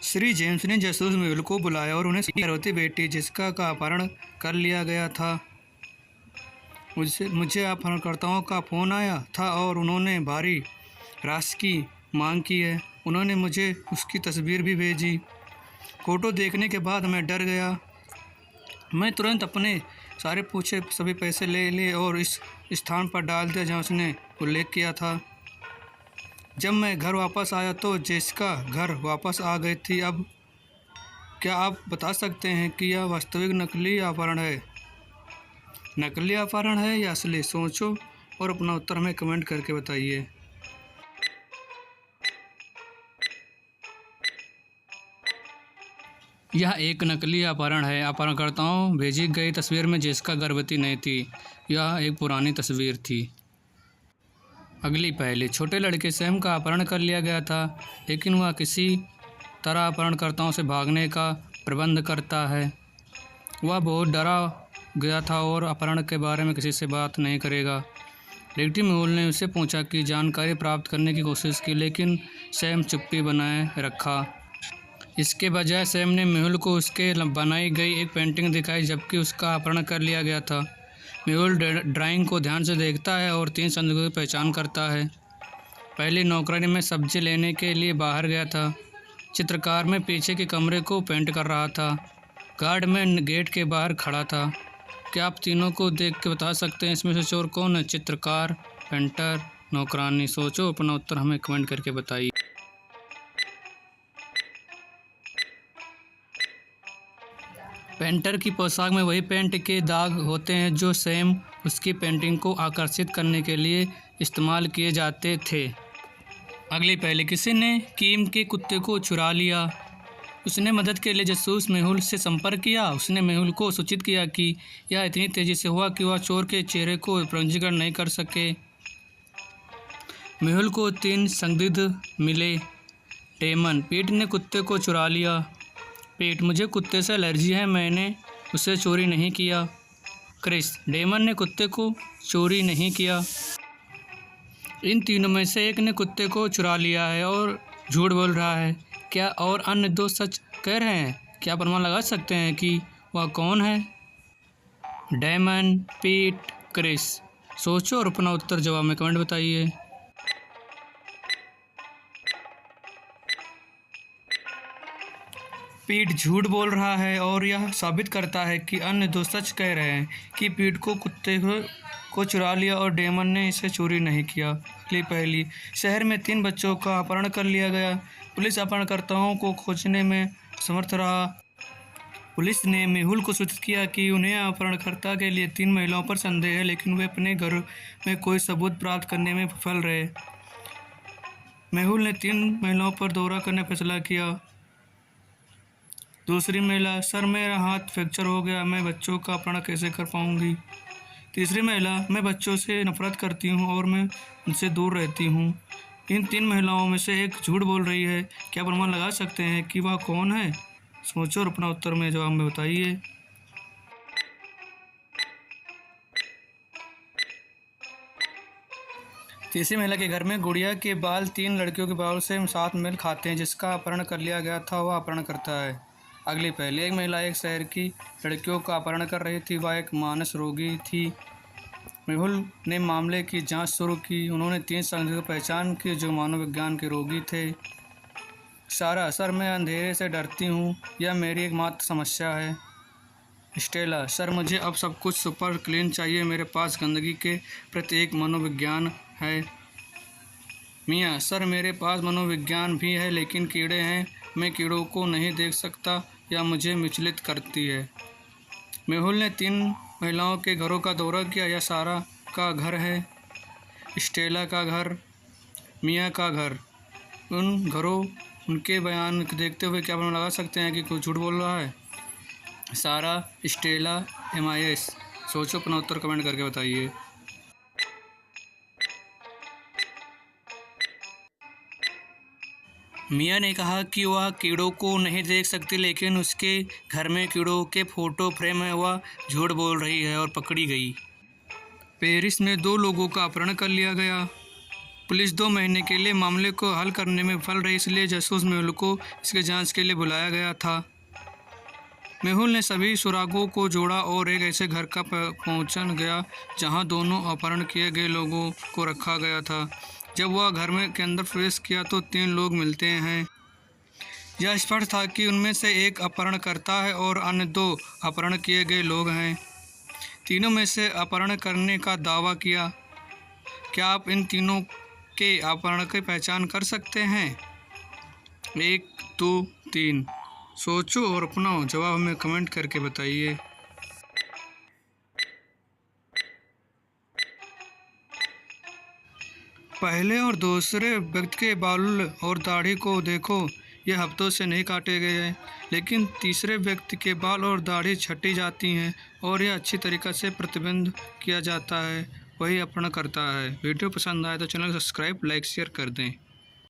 Shri James ने जासूस मेहुल को बुलाया और उन्हें गर्भवती बेटी जिसका का अपहरण कर लिया गया था मुझे अपहरणकर्ताओं का फ़ोन आया था और उन्होंने भारी राशि की मांग की है। उन्होंने मुझे उसकी तस्वीर भी भेजी। फ़ोटो देखने के बाद मैं डर गया। मैं तुरंत अपने सारे पूछे सभी पैसे ले लिए और इस स्थान पर डाल दिया जहाँ उसने उल्लेख किया था। जब मैं घर वापस आया तो जेसिका घर वापस आ गई थी। अब क्या आप बता सकते हैं कि यह वास्तविक नकली अपहरण है? नकली अपहरण है या असली? सोचो और अपना उत्तर हमें कमेंट करके बताइए। यह एक नकली अपहरण है। अपहरणकर्ताओं भेजी गई तस्वीर में जेसिका गर्भवती नहीं थी। यह एक पुरानी तस्वीर थी। अगली पहली, छोटे लड़के सैम का अपहरण कर लिया गया था, लेकिन वह किसी तरह अपहरणकर्ताओं से भागने का प्रबंध करता है। वह बहुत डरा गया था और अपहरण के बारे में किसी से बात नहीं करेगा। डिटेक्टिव मेहुल ने उससे पूछा कि जानकारी प्राप्त करने की कोशिश की, लेकिन सैम चुप्पी बनाए रखा। इसके बजाय सैम ने मेहुल को उसके बनाई गई एक पेंटिंग दिखाई जबकि उसका अपहरण कर लिया गया था। मेहुल ड्राइंग को ध्यान से देखता है और 3 संदिग्धों की पहचान करता है। पहली नौकरानी में सब्जी लेने के लिए बाहर गया था। चित्रकार में पीछे के कमरे को पेंट कर रहा था। गार्ड में गेट के बाहर खड़ा था। क्या आप तीनों को देख के बता सकते हैं इसमें से चोर कौन है? चित्रकार, पेंटर, नौकरानी। सोचो, अपना उत्तर हमें कमेंट करके बताइए। पेंटर की पोशाक में वही पेंट के दाग होते हैं जो सैम उसकी पेंटिंग को आकर्षित करने के लिए इस्तेमाल किए जाते थे। अगली पहले, किसी ने कीम के कुत्ते को चुरा लिया। उसने मदद के लिए जासूस मेहुल से संपर्क किया। उसने मेहुल को सूचित किया कि यह इतनी तेज़ी से हुआ कि वह चोर के चेहरे को पंजीकरण नहीं कर सके। मेहुल को 3 संदिग्ध मिले। डेमन, पीट ने कुत्ते को चुरा लिया। पीट, मुझे कुत्ते से एलर्जी है, मैंने उसे चोरी नहीं किया। क्रिस, डेमन ने कुत्ते को चोरी नहीं किया। इन तीनों में से एक ने कुत्ते को चुरा लिया है और झूठ बोल रहा है। क्या और अन्य 2 सच कह रहे हैं? क्या प्रमाण लगा सकते हैं कि वह कौन है? डेमन, पीट, क्रिस। सोचो और अपना उत्तर जवाब में कमेंट बताइए। पीट झूठ बोल रहा है और यह साबित करता है कि अन्य 2 सच कह रहे हैं कि पीट को कुत्ते को चुरा लिया और डेमन ने इसे चोरी नहीं किया। अगली पहली, शहर में 3 बच्चों का अपहरण कर लिया गया। पुलिस अपहरणकर्ताओं को खोजने में समर्थ रहा। पुलिस ने मेहुल को सूचित किया कि उन्हें अपहरणकर्ता के लिए 3 महिलाओं पर संदेह है, लेकिन वे अपने घर में कोई सबूत प्राप्त करने में विफल रहे। मेहुल ने 3 महिलाओं पर दौरा करने का फैसला किया। दूसरी महिला, सर मेरा हाथ फ्रैक्चर हो गया, मैं बच्चों का अपहरण कैसे कर पाऊंगी। तीसरी महिला, मैं बच्चों से नफरत करती हूं और मैं उनसे दूर रहती हूं। इन 3 महिलाओं में से एक झूठ बोल रही है। क्या प्रमाण लगा सकते हैं कि वह कौन है? सोचो और अपना उत्तर में जवाब में बताइए। तीसरी महिला के घर में गुड़िया के बाल 3 लड़कियों के बाल से साथ मेल खाते हैं। जिसका अपहरण कर लिया गया था वह अपहरण करता है। अगली पहली, एक महिला एक शहर की लड़कियों का अपहरण कर रही थी। वह एक मानस रोगी थी। मेहुल ने मामले की जांच शुरू की। उन्होंने 3 संदिग्धों की पहचान की जो मनोविज्ञान के रोगी थे। सारा, सर मैं अंधेरे से डरती हूँ, यह मेरी एकमात्र समस्या है। स्टेला, सर मुझे अब सब कुछ सुपर क्लीन चाहिए, मेरे पास गंदगी के प्रति एक मनोविज्ञान है। मिया, सर मेरे पास मनोविज्ञान भी है लेकिन कीड़े हैं, मैं कीड़ों को नहीं देख सकता, यह मुझे विचलित करती है। मेहुल ने 3 महिलाओं के घरों का दौरा किया। यह सारा का घर है, स्टेला का घर, मिया का घर। उन घरों उनके बयान देखते हुए क्या प्रमाण लगा सकते हैं कि कोई झूठ बोल रहा है? सारा, स्टेला, MIS। सोचो, अपना उत्तर कमेंट करके बताइए। मिया ने कहा कि वह कीड़ों को नहीं देख सकती, लेकिन उसके घर में कीड़ों के फोटो फ्रेम है। वह झूठ बोल रही है और पकड़ी गई। पेरिस में 2 लोगों का अपहरण कर लिया गया। पुलिस 2 महीने के लिए मामले को हल करने में विफल रही, इसलिए जासूस मेहुल को इसके जांच के लिए बुलाया गया था। मेहुल ने सभी सुरागों को जोड़ा और एक ऐसे घर का पहुंच गया जहां दोनों अपहरण किए गए लोगों को रखा गया था। जब वह घर में के अंदर प्रवेश किया तो 3 लोग मिलते हैं। यह स्पष्ट था कि उनमें से एक अपहरणकर्ता है और अन्य 2 अपहरण किए गए लोग हैं। तीनों में से अपहरण करने का दावा किया। क्या आप इन तीनों के अपहरण की पहचान कर सकते हैं? 1, 2, 3। सोचो और अपना जवाब हमें कमेंट करके बताइए। पहले और दूसरे व्यक्ति के बाल और दाढ़ी को देखो, ये हफ्तों से नहीं काटे गए हैं, लेकिन तीसरे व्यक्ति के बाल और दाढ़ी छँटी जाती हैं और यह अच्छी तरीक़े से प्रतिबंध किया जाता है, वही अपहरण करता है। वीडियो पसंद आए तो चैनल को सब्सक्राइब, लाइक, शेयर कर दें।